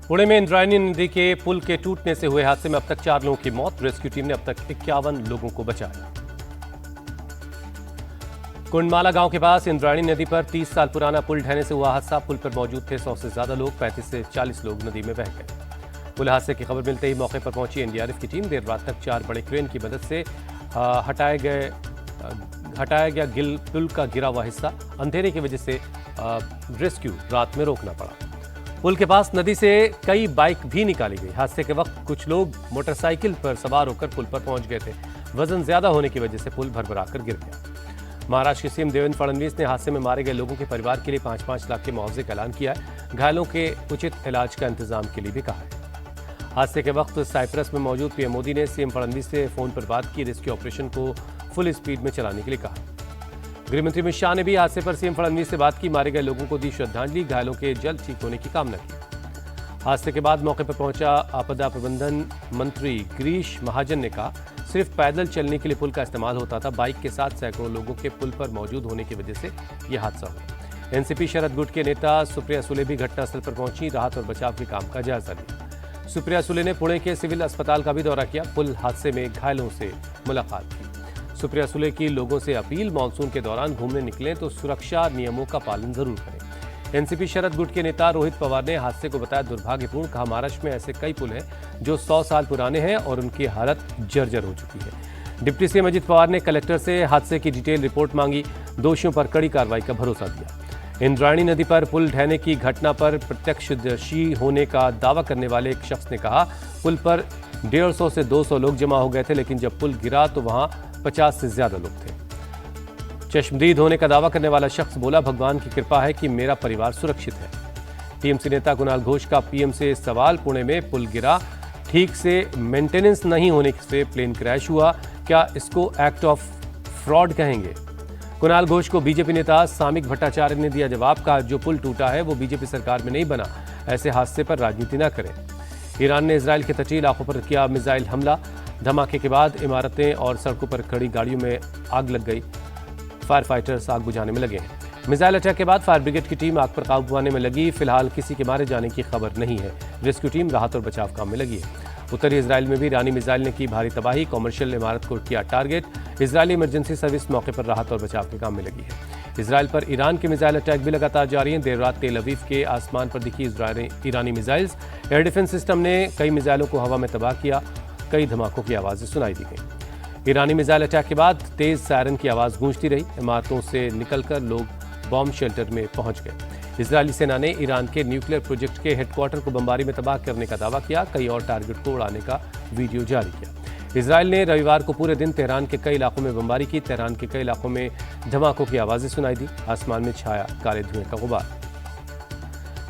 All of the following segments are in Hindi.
पुणे में इंद्रायणी नदी के पुल के टूटने से हुए हादसे में अब तक 4 लोगों की मौत। रेस्क्यू टीम ने अब तक 51 लोगों को बचाया। कुंडमाला गांव के पास इंद्रायणी नदी पर 30 साल पुराना पुल ढहने से हुआ हादसा। पुल पर मौजूद थे 100 से ज्यादा लोग। 35 से 40 लोग नदी में बह गए। पुल हादसे की खबर मिलते ही मौके पर पहुंची एनडीआरएफ की टीम देर रात तक 4 बड़े क्रेन की मदद से हटाया गया पुल का गिरा हुआ हिस्सा। अंधेरे की वजह से रेस्क्यू रात में रोकना पड़ा। पुल के पास नदी से कई बाइक भी निकाली गई। हादसे के वक्त कुछ लोग मोटरसाइकिल पर सवार होकर पुल पर पहुंच गए थे। वजन ज्यादा होने की वजह से पुल भरभराकर गिर गया। महाराष्ट्र के सीएम देवेंद्र फडणवीस ने हादसे में मारे गए लोगों के परिवार के लिए 5-5 लाख के मुआवजे का ऐलान किया है। घायलों के उचित इलाज का इंतजाम के लिए भी कहा है। हादसे के वक्त साइप्रस में मौजूद पीएम मोदी ने सीएम फडणवीस से फोन पर बात की। रेस्क्यू ऑपरेशन को फुल स्पीड में चलाने के लिए कहा। गृहमंत्री अमित शाह ने भी हादसे पर सीएम फडणवीस से बात की। मारे गए लोगों को दी श्रद्धांजलि। घायलों के जल्द ठीक होने की कामना की। हादसे के बाद मौके पर पहुंचा आपदा प्रबंधन मंत्री गिरीश महाजन ने कहा, सिर्फ पैदल चलने के लिए पुल का इस्तेमाल होता था। बाइक के साथ सैकड़ों लोगों के पुल पर मौजूद होने की वजह से यह हादसा हुआ। एनसीपी शरद गुट के नेता सुप्रिया सुले भी घटनास्थल पर पहुंची। राहत और बचाव के काम का जायजा लिया। सुप्रिया सुले ने पुणे के सिविल अस्पताल का भी दौरा किया। पुल हादसे में घायलों से मुलाकात की। सुप्रिया सुले की लोगों से अपील, मानसून के दौरान घूमने निकलें तो सुरक्षा नियमों का पालन जरूर करें। एनसीपी शरद गुट के नेता रोहित पवार ने हादसे को बताया दुर्भाग्यपूर्ण। कहा, महाराष्ट्र में ऐसे कई पुल हैं जो 100 साल पुराने हैं और उनकी हालत जर्जर हो चुकी है। डिप्टी सीएम अजित पवार ने कलेक्टर से हादसे की डिटेल रिपोर्ट मांगी। दोषियों पर कड़ी कार्रवाई का भरोसा दिया। इंद्रायणी नदी पर पुल ढहने की घटना पर प्रत्यक्षदर्शी होने का दावा करने वाले एक शख्स ने कहा, पुल पर 150 से 200 लोग जमा हो गए थे, लेकिन जब पुल गिरा तो वहां 50 से ज्यादा लोग थे। चश्मदीद होने का दावा करने वाला शख्स बोला, भगवान की कृपा है कि मेरा परिवार सुरक्षित है। टीएमसी नेता कुणाल घोष का पीएम से सवाल, पुणे में पुल गिरा, ठीक से मेंटेनेंस नहीं होने से प्लेन क्रैश हुआ, क्या इसको एक्ट ऑफ फ्रॉड कहेंगे? कुणाल घोष को बीजेपी नेता सामिक भट्टाचार्य ने दिया जवाब। कहा, जो पुल टूटा है वो बीजेपी सरकार में नहीं बना, ऐसे हादसे पर राजनीति न करें। ईरान ने इजरायल के तटीय इलाकों पर किया मिसाइल हमला। धमाके के बाद इमारतें और सड़कों पर खड़ी गाड़ियों में आग लग गई। फायर फाइटर्स आग बुझाने में लगे हैं। मिसाइल अटैक के बाद फायर ब्रिगेड की टीम आग पर काबू पाने में लगी। फिलहाल किसी के मारे जाने की खबर नहीं है। रेस्क्यू टीम राहत और बचाव काम में लगी है। उत्तरी इजरायल में भी ईरानी मिसाइल ने की भारी तबाही। कॉमर्शियल इमारत को किया टारगेट। इजरायली इमरजेंसी सर्विस मौके पर राहत और बचाव के काम में लगी है। इजरायल पर ईरान के मिसाइल अटैक भी लगातार जारी हैं। देर रात तेल अवीव के आसमान पर दिखी ईरानी मिसाइल्स। एयर डिफेंस सिस्टम ने कई मिसाइलों को हवा में तबाह किया। कई धमाकों की आवाज़ें सुनाई दी गई। ईरानी मिसाइल अटैक के बाद तेज सायरन की आवाज़ गूंजती रही। इमारतों से निकलकर लोग बॉम्ब शेल्टर में पहुंच गए। इजरायली सेना ने ईरान के न्यूक्लियर प्रोजेक्ट के हेडक्वार्टर को बमबारी में तबाह करने का दावा किया। कई और टारगेट को उड़ाने का वीडियो जारी किया। इजरायल ने रविवार को पूरे दिन तेहरान के कई इलाकों में बमबारी की। तेहरान के कई इलाकों में धमाकों की आवाज़ें सुनाई दी। आसमान में छाया काले धुएं का गुबार।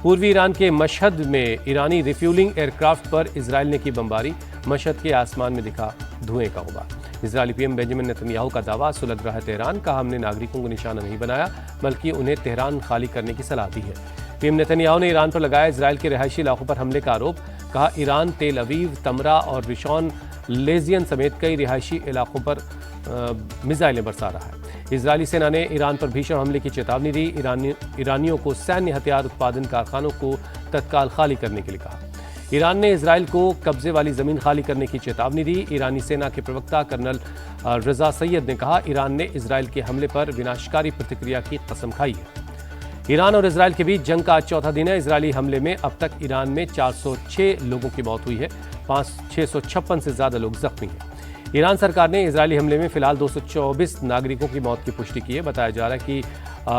पूर्वी ईरान के मशहद में ईरानी रिफ्यूलिंग एयरक्राफ्ट पर इजरायल ने की बमबारी। मशहद के आसमान में दिखा धुएं का गुबार। इजरायली पीएम बेंजामिन नेतन्याहू का दावा, सुलग रहा है तेहरान। कहा, हमने नागरिकों को निशाना नहीं बनाया बल्कि उन्हें तेहरान खाली करने की सलाह दी है। पीएम नेतन्याहू ने ईरान पर लगाया इजरायल के रिहायशी इलाकों पर हमले का आरोप। कहा, ईरान तेल अवीव, तमरा और रिशॉन लेजियन समेत कई रिहायशी इलाकों पर मिसाइलें बरसा रहा है। इजरायली सेना ने ईरान पर भीषण हमले की चेतावनी दी। ईरानियों को सैन्य हथियार उत्पादन कारखानों को तत्काल खाली करने के लिए कहा। ईरान ने इजरायल को कब्जे वाली जमीन खाली करने की चेतावनी दी। ईरानी सेना के प्रवक्ता कर्नल रजा सैयद ने कहा, ईरान ने इजरायल के हमले पर विनाशकारी प्रतिक्रिया की कसम खाई है। ईरान और इजरायल के बीच जंग का आज चौथा दिन है। इजरायली हमले में अब तक ईरान में 406 लोगों की मौत हुई है। 656 से ज्यादा लोग जख्मी हैं। ईरान सरकार ने इजरायली हमले में फिलहाल 224 नागरिकों की मौत की पुष्टि की है। बताया जा रहा है कि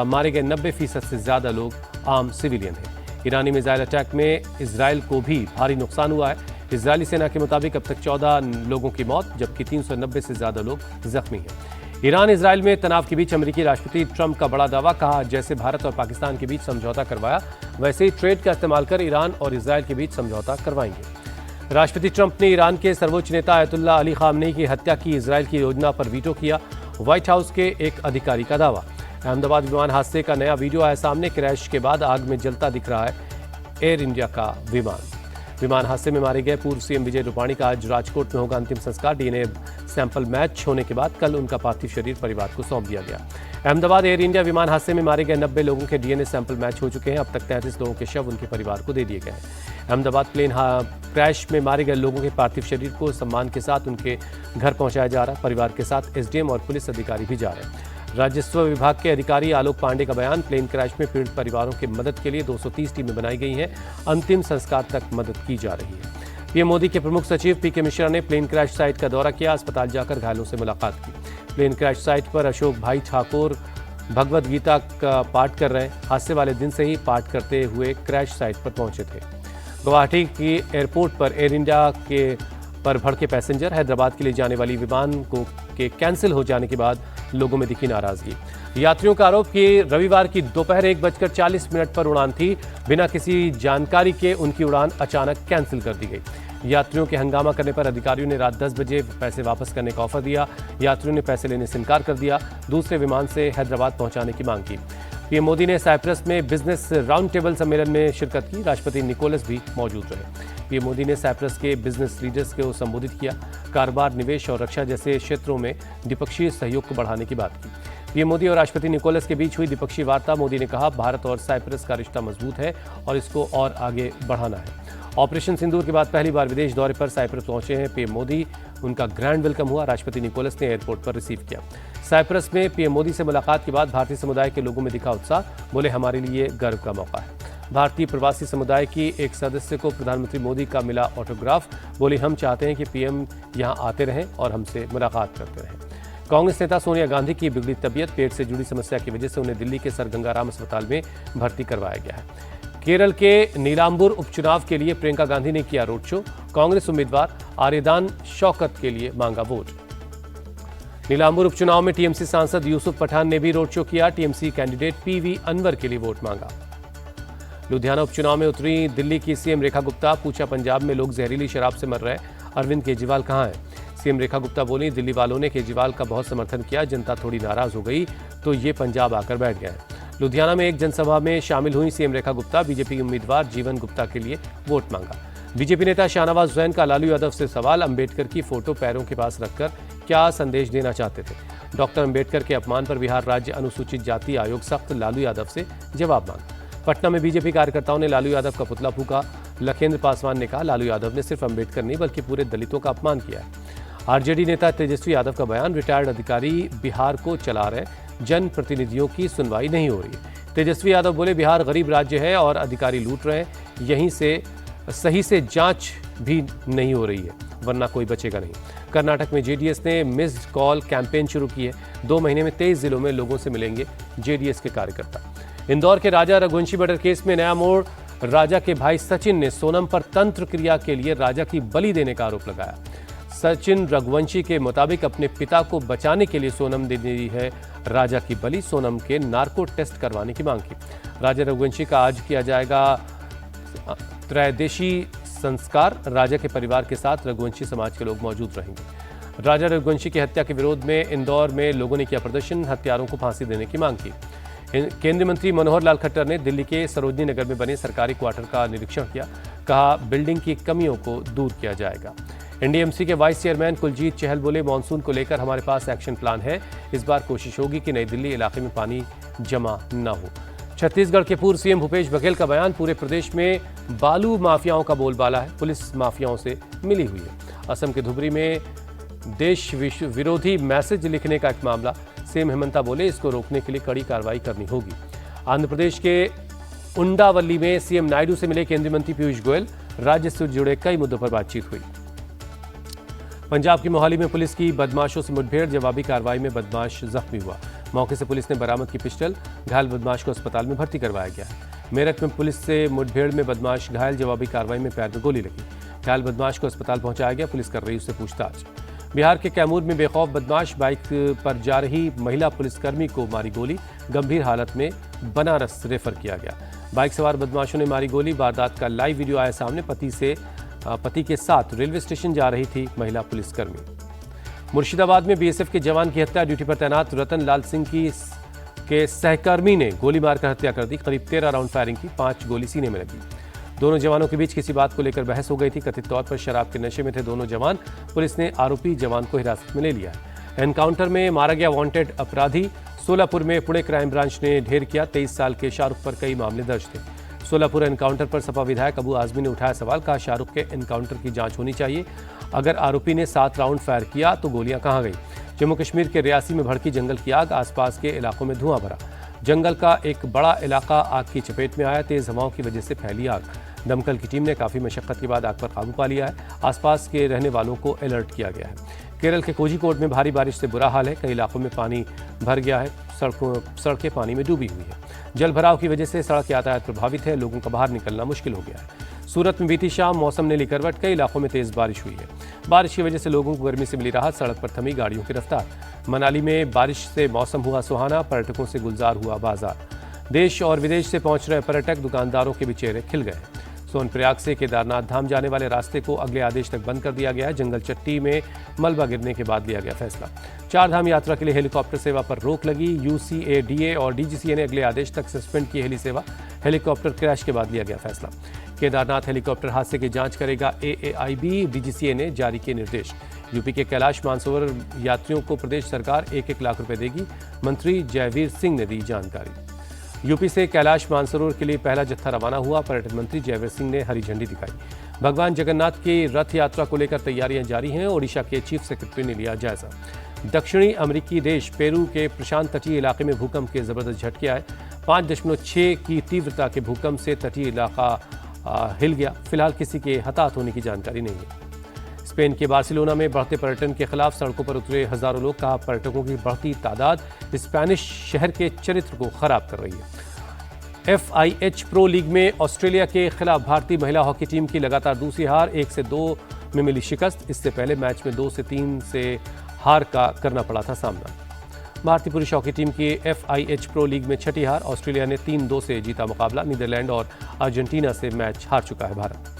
मारे गए 90% से ज्यादा लोग आम सिविलियन हैं। ईरानी मिसाइल अटैक में इजरायल को भी भारी नुकसान हुआ है। इजरायली सेना के मुताबिक अब तक 14 लोगों की मौत जबकि 390 से ज्यादा लोग जख्मी हैं। ईरान इजरायल में तनाव के बीच अमेरिकी राष्ट्रपति ट्रंप का बड़ा दावा। कहा, जैसे भारत और पाकिस्तान के बीच समझौता करवाया वैसे ही ट्रेड का इस्तेमाल कर ईरान और इजरायल के बीच समझौता करवाएंगे। राष्ट्रपति ट्रंप ने ईरान के सर्वोच्च नेता आयतुल्लाह अली खामनेई की हत्या की इजरायल की योजना पर वीटो किया। व्हाइट हाउस के एक अधिकारी का दावा। अहमदाबाद विमान हादसे का नया वीडियो आया सामने। क्रैश के बाद आग में जलता दिख रहा है एयर इंडिया का विमान हादसे में मारे गए पूर्व सीएम विजय रूपाणी का आज राजकोट में होगा अंतिम संस्कार। डीएनए सैंपल मैच होने के बाद कल उनका पार्थिव शरीर परिवार को सौंप दिया गया। अहमदाबाद एयर इंडिया विमान हादसे में मारे गए 90 लोगों के डीएनए सैंपल मैच हो चुके हैं। अब तक 33 लोगों के शव उनके परिवार को दे दिए गए हैं। अहमदाबाद प्लेन क्रैश में मारे गए लोगों के पार्थिव शरीर को सम्मान के साथ उनके घर पहुंचाया जा रहा है। परिवार के साथ एसडीएम और पुलिस अधिकारी भी जा रहे हैं। राजस्व विभाग के अधिकारी आलोक पांडे का बयान, प्लेन क्रैश में पीड़ित परिवारों की मदद के लिए 230 टीमें बनाई गई हैं। अंतिम संस्कार तक मदद की जा रही है। पीएम मोदी के प्रमुख सचिव पीके मिश्रा ने प्लेन क्रैश साइट का दौरा किया, अस्पताल जाकर घायलों से मुलाकात की। प्लेन क्रैश साइट पर अशोक भाई ठाकुर भगवद गीता का पाठ कर रहे हैं। हादसे वाले दिन से ही पाठ करते हुए क्रैश साइट पर पहुंचे थे। गुवाहाटी की एयरपोर्ट पर एयर इंडिया पर भड़के पैसेंजर, हैदराबाद के लिए जाने वाली विमान के कैंसिल हो जाने के बाद लोगों में दिखी नाराजगी। यात्रियों का आरोप कि रविवार की दोपहर 1:40 पर उड़ान थी, बिना किसी जानकारी के उनकी उड़ान अचानक कैंसिल कर दी गई। यात्रियों के हंगामा करने पर अधिकारियों ने रात 10 बजे पैसे वापस करने का ऑफर दिया। यात्रियों ने पैसे लेने से इनकार कर दिया, दूसरे विमान से हैदराबाद पहुंचाने की मांग की। पीएम मोदी ने साइप्रस में बिजनेस राउंड टेबल सम्मेलन में शिरकत की। राष्ट्रपति निकोलस भी मौजूद रहे। पीएम मोदी ने साइप्रस के बिजनेस लीडर्स को संबोधित किया। कारोबार, निवेश और रक्षा जैसे क्षेत्रों में द्विपक्षीय सहयोग को बढ़ाने की बात की। पीएम मोदी और राष्ट्रपति निकोलस के बीच हुई द्विपक्षीय वार्ता। मोदी ने कहा, भारत और साइप्रस का रिश्ता मजबूत है और इसको और आगे बढ़ाना है। ऑपरेशन सिंदूर के बाद पहली बार विदेश दौरे पर साइप्रस पहुंचे हैं पीएम मोदी। उनका ग्रैंड वेलकम हुआ। राष्ट्रपति निकोलस ने एयरपोर्ट पर रिसीव किया। साइप्रस में पीएम मोदी से मुलाकात के बाद भारतीय समुदाय के लोगों में दिखा उत्साह। बोले, हमारे लिए गर्व का मौका है। भारतीय प्रवासी समुदाय की एक सदस्य को प्रधानमंत्री मोदी का मिला ऑटोग्राफ। बोले, हम चाहते हैं कि पीएम यहां आते रहें और हमसे मुलाकात करते रहें। कांग्रेस नेता सोनिया गांधी की बिगड़ी तबीयत, पेट से जुड़ी समस्या की वजह से उन्हें दिल्ली के सर गंगाराम अस्पताल में भर्ती करवाया गया है। केरल के नीलांबुर उपचुनाव के लिए प्रियंका गांधी ने किया रोड शो। कांग्रेस उम्मीदवार आर्यदान शौकत के लिए मांगा वोट। नीलांबुर उपचुनाव में टीएमसी सांसद यूसुफ पठान ने भी रोड शो किया। टीएमसी कैंडिडेट पीवी अनवर के लिए वोट मांगा। लुधियाना उपचुनाव में उतरी दिल्ली की सीएम रेखा गुप्ता, पूछा, पंजाब में लोग जहरीली शराब से मर रहे हैं, अरविंद केजरीवाल कहां है? सीएम रेखा गुप्ता बोली, दिल्ली वालों ने केजरीवाल का बहुत समर्थन किया, जनता थोड़ी नाराज हो गई तो ये पंजाब आकर बैठ गया है। लुधियाना में एक जनसभा में शामिल हुई सीएम रेखा गुप्ता। बीजेपी उम्मीदवार जीवन गुप्ता के लिए वोट मांगा। बीजेपी नेता शाहनवाज हुसैन का लालू यादव से सवाल, अंबेडकर की फोटो पैरों के पास रखकर क्या संदेश देना चाहते थे? डॉक्टर अंबेडकर के अपमान पर बिहार राज्य अनुसूचित जाति आयोग सख्त, लालू यादव से जवाब मांगा। पटना में बीजेपी कार्यकर्ताओं ने लालू यादव का पुतला फूंका। लखेंद्र पासवान ने कहा, लालू यादव ने सिर्फ अंबेडकर नहीं बल्कि पूरे दलितों का अपमान किया है। आरजेडी नेता तेजस्वी यादव का बयान, रिटायर्ड अधिकारी बिहार को चला रहे, जनप्रतिनिधियों की सुनवाई नहीं हो रही है। तेजस्वी यादव बोले, बिहार गरीब राज्य है और अधिकारी लूट रहे हैं, यहीं से सही से जांच भी नहीं हो रही है, वरना कोई बचेगा नहीं। कर्नाटक में जेडीएस ने मिस्ड कॉल कैंपेन शुरू की है। 2 महीने में 23 जिलों में लोगों से मिलेंगे जेडीएस के कार्यकर्ता। इंदौर के राजा रघुवंशी मर्डर केस में नया मोड़, राजा के भाई सचिन ने सोनम पर तंत्र क्रिया के लिए राजा की बलि देने का आरोप लगाया। सचिन रघुवंशी के मुताबिक अपने पिता को बचाने के लिए सोनम दे दी है राजा की बलि। सोनम के नार्को टेस्ट करवाने की मांग की। राजा रघुवंशी का आज किया जाएगा त्रयोदशी संस्कार। राजा के परिवार के साथ रघुवंशी समाज के लोग मौजूद रहेंगे। राजा रघुवंशी की हत्या के विरोध में इंदौर में लोगों ने किया प्रदर्शन, हत्यारों को फांसी देने की मांग की। केंद्रीय मंत्री मनोहर लाल खट्टर ने दिल्ली के सरोजनी नगर में बने सरकारी क्वार्टर का निरीक्षण किया। कहा, बिल्डिंग की कमियों को दूर किया जाएगा। एनडीएमसी के वाइस चेयरमैन कुलजीत चहल बोले, मानसून को लेकर हमारे पास एक्शन प्लान है। इस बार कोशिश होगी कि नई दिल्ली इलाके में पानी जमा न हो। छत्तीसगढ़ के पूर्व सीएम भूपेश बघेल का बयान, पूरे प्रदेश में बालू माफियाओं का बोलबाला है, पुलिस माफियाओं से मिली हुई है। असम के धुबरी में देश विरोधी मैसेज लिखने का एक मामला, सीएम हेमंता बोले, इसको रोकने के लिए कड़ी कार्रवाई करनी होगी। आंध्र प्रदेश के उंडावल्ली में सीएम नायडू से मिले केंद्रीय मंत्री पीयूष गोयल, राज्य से जुड़े कई मुद्दों पर बातचीत हुई। पंजाब की मोहाली में पुलिस की बदमाशों से मुठभेड़, जवाबी कार्रवाई में बदमाश जख्मी हुआ। मौके से पुलिस ने बरामद की पिस्टल, घायल बदमाश को अस्पताल में भर्ती करवाया गया। मेरठ में पुलिस से मुठभेड़ में बदमाश घायल, जवाबी कार्रवाई में पैर में गोली लगी। घायल बदमाश को अस्पताल पहुंचाया गया, पुलिस कर रही उससे पूछताछ। बिहार के कैमूर में बेखौफ बदमाश बाइक पर जा रही महिला पुलिसकर्मी को मारी गोली, गंभीर हालत में बनारस रेफर किया गया। बाइक सवार बदमाशों ने मारी गोली, वारदात का लाइव वीडियो आया सामने। पति के साथ रेलवे स्टेशन जा रही थी महिला पुलिसकर्मी। मुर्शिदाबाद में बीएसएफ के जवान की हत्या, ड्यूटी पर तैनात रतन लाल सिंह के सहकर्मी ने गोली मारकर हत्या कर दी। करीब 13 राउंड फायरिंग की, 5 गोली सीने में लगी। दोनों जवानों के बीच किसी बात को लेकर बहस हो गई थी। कथित तौर पर शराब के नशे में थे दोनों जवान। पुलिस ने आरोपी जवान को हिरासत में ले लिया है। एनकाउंटर में मारा गया वांटेड अपराधी सोलापुर में पुणे क्राइम ब्रांच ने ढेर किया। 23 साल के शाहरुख पर कई मामले दर्ज थे। सोलापुर एनकाउंटर पर सपा विधायक अबू आजमी ने उठाया सवाल, कहा शाहरुख के एनकाउंटर की जांच होनी चाहिए। अगर आरोपी ने 7 राउंड फायर किया तो गोलियां कहां गई। जम्मू कश्मीर के रियासी में भड़की जंगल की आग, आसपास के इलाकों में धुआं भरा। जंगल का एक बड़ा इलाका आग की चपेट में आया। तेज हवाओं की वजह से फैली आग। दमकल की टीम ने काफी मशक्कत के बाद आग पर काबू पा लिया है। आसपास के रहने वालों को अलर्ट किया गया है। केरल के कोझिकोड में भारी बारिश से बुरा हाल है। कई इलाकों में पानी भर गया है। सड़कें पानी में डूबी हुई है। जल भराव की वजह से सड़क यातायात प्रभावित है। लोगों का बाहर निकलना मुश्किल हो गया है। सूरत में बीती शाम मौसम ने ली करवट। कई इलाकों में तेज बारिश हुई है। बारिश की वजह से लोगों को गर्मी से मिली राहत। सड़क पर थमी गाड़ियों की रफ्तार। मनाली में बारिश से मौसम हुआ सुहाना। पर्यटकों से गुलजार हुआ बाजार। देश और विदेश से पहुंच रहे पर्यटक, दुकानदारों के भी चेहरे खिल गए। सोनप्रयाग से केदारनाथ धाम जाने वाले रास्ते को अगले आदेश तक बंद कर दिया गया है। जंगल चट्टी में मलबा गिरने के बाद लिया गया फैसला। 4 धाम यात्रा के लिए हेलीकॉप्टर सेवा पर रोक लगी। UCADA और DGCA ने अगले आदेश तक सस्पेंड की हेली सेवा। हेलीकॉप्टर क्रैश के बाद लिया गया फैसला। केदारनाथ हेलीकॉप्टर हादसे की जांच करेगा AAIB। DGCA ने जारी किए निर्देश। यूपी के कैलाश मानसरोवर यात्रियों को प्रदेश सरकार 1-1 लाख रुपए देगी। मंत्री जयवीर सिंह ने दी जानकारी। यूपी से कैलाश मानसरोवर के लिए पहला जत्था रवाना हुआ। पर्यटन मंत्री जयवीर सिंह ने हरी झंडी दिखाई। भगवान जगन्नाथ की रथ यात्रा को लेकर तैयारियां जारी हैं। ओडिशा के चीफ सेक्रेटरी ने लिया जायजा। दक्षिणी अमेरिकी देश पेरू के प्रशांत तटीय इलाके में भूकंप के जबरदस्त झटके आए। 5.6 की तीव्रता के भूकंप से तटीय इलाका हिल गया। फिलहाल किसी के हताहत होने की जानकारी नहीं है। स्पेन के बार्सिलोना में बढ़ते पर्यटन के खिलाफ सड़कों पर उतरे हजारों लोग। कहा पर्यटकों की बढ़ती तादाद स्पेनिश शहर के चरित्र को खराब कर रही है। FIH प्रो लीग में ऑस्ट्रेलिया के खिलाफ भारतीय महिला हॉकी टीम की लगातार दूसरी हार। 1-2 में मिली शिकस्त। इससे पहले मैच में 2-3 से हार का करना पड़ा था सामना। भारतीय पुरुष हॉकी टीम की FIH प्रो लीग में छठी हार। ऑस्ट्रेलिया ने 3-2 से जीता मुकाबला। नीदरलैंड और अर्जेंटीना से मैच हार चुका है भारत।